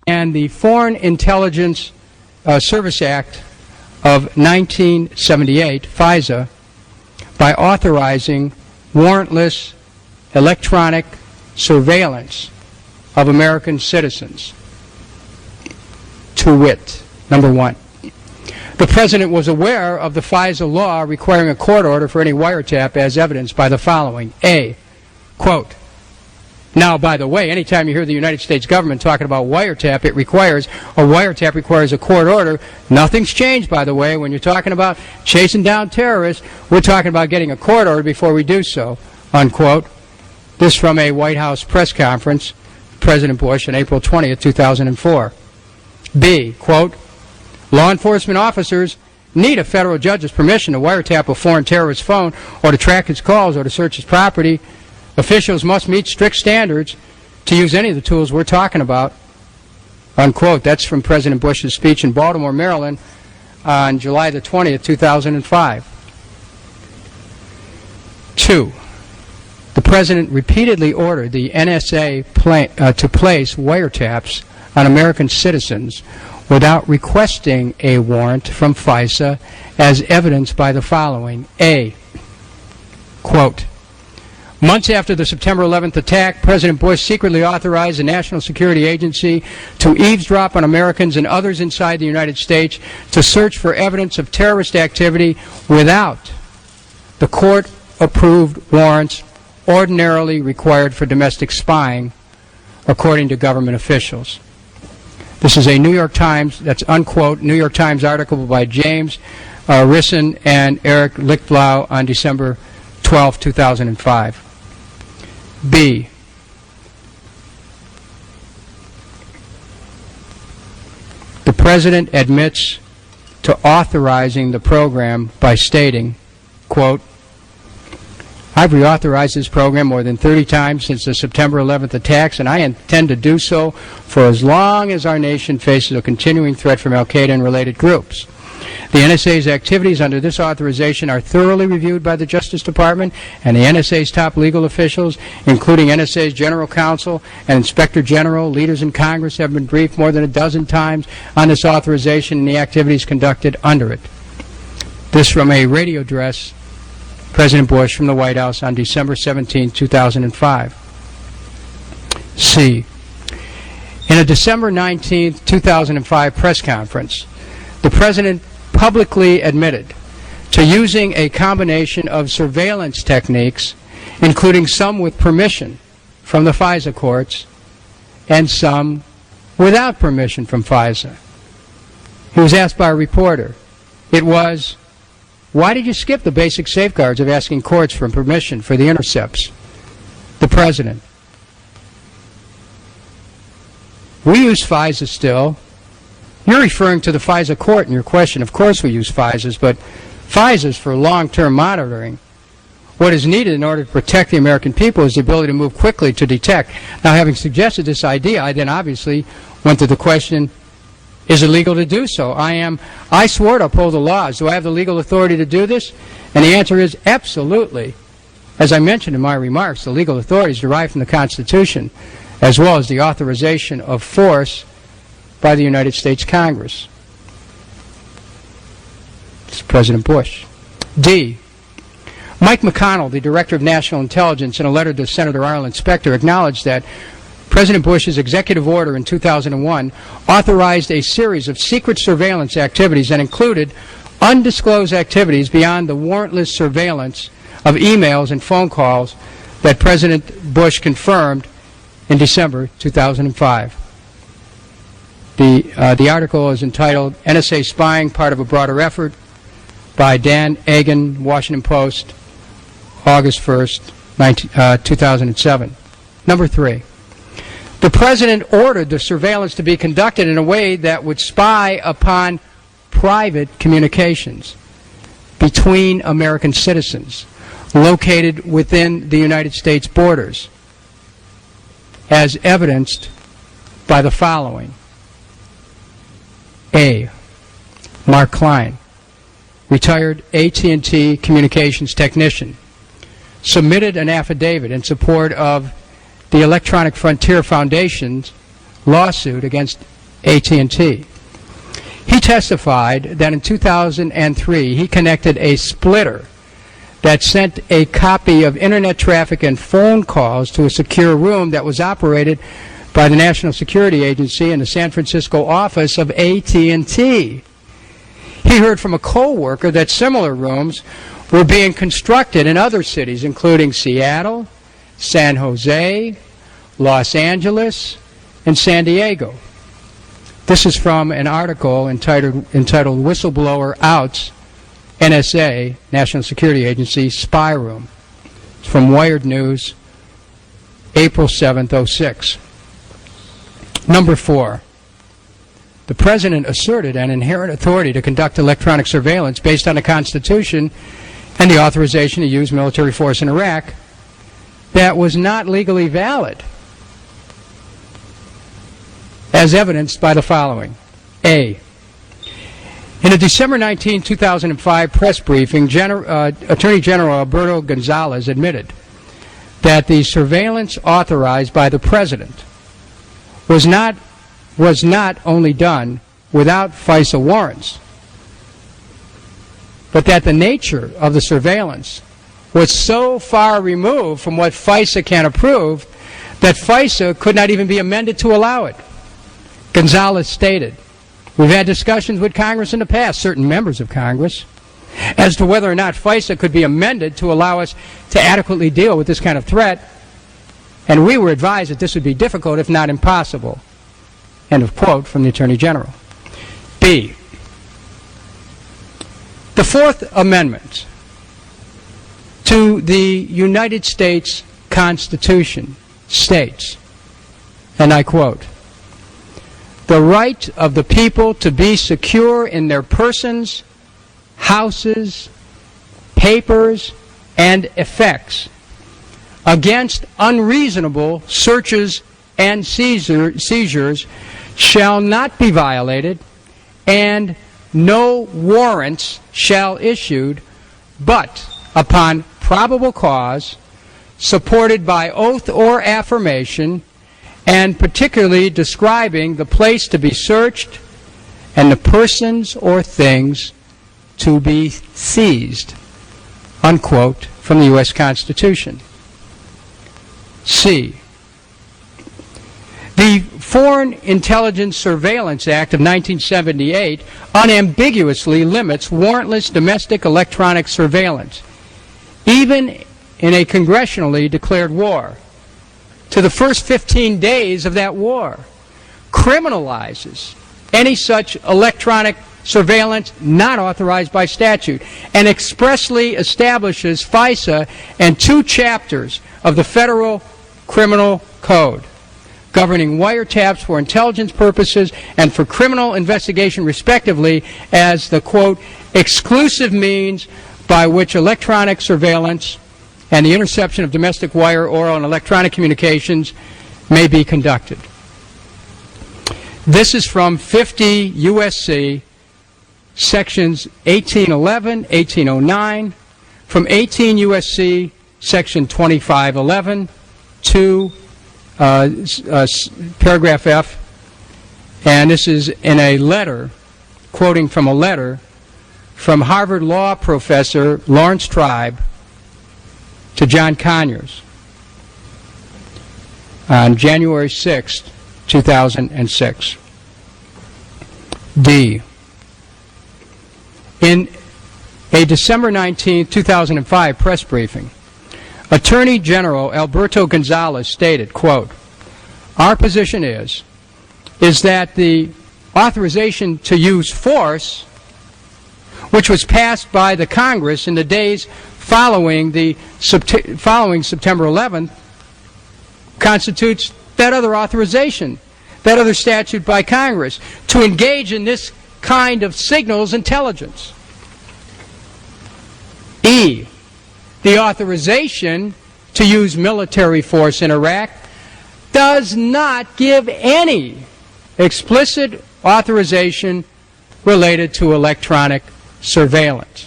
and the Foreign Intelligence Service Act of 1978, FISA, by authorizing warrantless electronic surveillance of American citizens. To wit, number one, the President was aware of the FISA law requiring a court order for any wiretap as evidenced by the following. A, quote, now, by the way, anytime you hear the United States government talking about wiretap, wiretap requires a court order. Nothing's changed, by the way. When you're talking about chasing down terrorists, we're talking about getting a court order before we do so, unquote. This from a White House press conference, President Bush, on April 20th, 2004. B, quote, law enforcement officers need a federal judge's permission to wiretap a foreign terrorist's phone or to track his calls or to search his property. Officials must meet strict standards to use any of the tools we're talking about, unquote. That's from President Bush's speech in Baltimore, Maryland on July the 20th, 2005. 2. The President repeatedly ordered the NSA to place wiretaps on American citizens without requesting a warrant from FISA as evidenced by the following. A, quote, months after the September 11th attack, President Bush secretly authorized the National Security Agency to eavesdrop on Americans and others inside the United States to search for evidence of terrorist activity without the court-approved warrants ordinarily required for domestic spying, according to government officials. This is a New York Times, that's unquote, New York Times article by James Risson and Eric Lichtblau on December 12, 2005. B, the President admits to authorizing the program by stating, quote, I've reauthorized this program more than 30 times since the September 11th attacks, and I intend to do so for as long as our nation faces a continuing threat from al-Qaeda and related groups. The NSA's activities under this authorization are thoroughly reviewed by the Justice Department, and the NSA's top legal officials, including NSA's General Counsel and Inspector General, leaders in Congress, have been briefed more than a dozen times on this authorization and the activities conducted under it. This from a radio address, President Bush from the White House on December 17, 2005. C, in a December 19, 2005 press conference, the President publicly admitted to using a combination of surveillance techniques, including some with permission from the FISA courts and some without permission from FISA. He was asked by a reporter, it was, why did you skip the basic safeguards of asking courts for permission for the intercepts? The President, we use FISA still. You're referring to the FISA court in your question. Of course we use FISAs, but FISAs for long-term monitoring. What is needed in order to protect the American people is the ability to move quickly to detect. Now, having suggested this idea, I then obviously went to the question, is it legal to do so? I swore to uphold the laws. Do I have the legal authority to do this? And the answer is absolutely. As I mentioned in my remarks, the legal authority is derived from the Constitution, as well as the authorization of force by the United States Congress. It's President Bush. D, Mike McConnell, the Director of National Intelligence, in a letter to Senator Arlen Specter, acknowledged that President Bush's executive order in 2001 authorized a series of secret surveillance activities that included undisclosed activities beyond the warrantless surveillance of emails and phone calls that President Bush confirmed in December 2005. The article is entitled NSA Spying, Part of a Broader Effort by Dan Agan, Washington Post, August 1st, 2007. Number 3. The President ordered the surveillance to be conducted in a way that would spy upon private communications between American citizens located within the United States borders, as evidenced by the following. A, Mark Klein, retired AT&T communications technician, submitted an affidavit in support of the Electronic Frontier Foundation's lawsuit against AT&T. He testified that in 2003 he connected a splitter that sent a copy of internet traffic and phone calls to a secure room that was operated by the National Security Agency in the San Francisco office of AT&T. He heard from a co-worker that similar rooms were being constructed in other cities, including Seattle, San Jose, Los Angeles, and San Diego. This is from an article entitled Whistleblower Outs NSA, National Security Agency, Spy Room. It's from Wired News, April 7th, 06. Number 4. The President asserted an inherent authority to conduct electronic surveillance based on the Constitution and the authorization to use military force in Iraq that was not legally valid, as evidenced by the following. A. In a December 19, 2005 press briefing, Attorney General Alberto Gonzales admitted that the surveillance authorized by the President was not only done without FISA warrants, but that the nature of the surveillance was so far removed from what FISA can approve that FISA could not even be amended to allow it. Gonzales stated, "We've had discussions with Congress in the past, certain members of Congress, as to whether or not FISA could be amended to allow us to adequately deal with this kind of threat, and we were advised that this would be difficult, if not impossible." End of quote from the Attorney General. B. The Fourth Amendment to the United States Constitution states, and I quote, "The right of the people to be secure in their persons, houses, papers, and effects against unreasonable searches and seizures shall not be violated, and no warrants shall issued but upon probable cause, supported by oath or affirmation, and particularly describing the place to be searched and the persons or things to be seized." Unquote from the U.S. Constitution. C. The Foreign Intelligence Surveillance Act of 1978 unambiguously limits warrantless domestic electronic surveillance, even in a congressionally declared war, to the first 15 days of that war, criminalizes any such electronic surveillance not authorized by statute, and expressly establishes FISA and 2 chapters of the Federal Criminal Code governing wiretaps for intelligence purposes and for criminal investigation, respectively, as the, quote, exclusive means by which electronic surveillance and the interception of domestic wire, oral, and electronic communications may be conducted. This is from 50 U.S.C. sections 1811, 1809, from 18 U.S.C. section 2511 to paragraph F, and this is in a letter, quoting from a letter from Harvard Law professor Lawrence Tribe to John Conyers on January 6, 2006. D. In a December 19, 2005 press briefing, Attorney General Alberto Gonzales stated, quote, "Our position is that the authorization to use force, which was passed by the Congress in the days following September 11th, constitutes that other authorization, that other statute by Congress, to engage in this kind of signals intelligence." E. The authorization to use military force in Iraq does not give any explicit authorization related to electronic surveillance.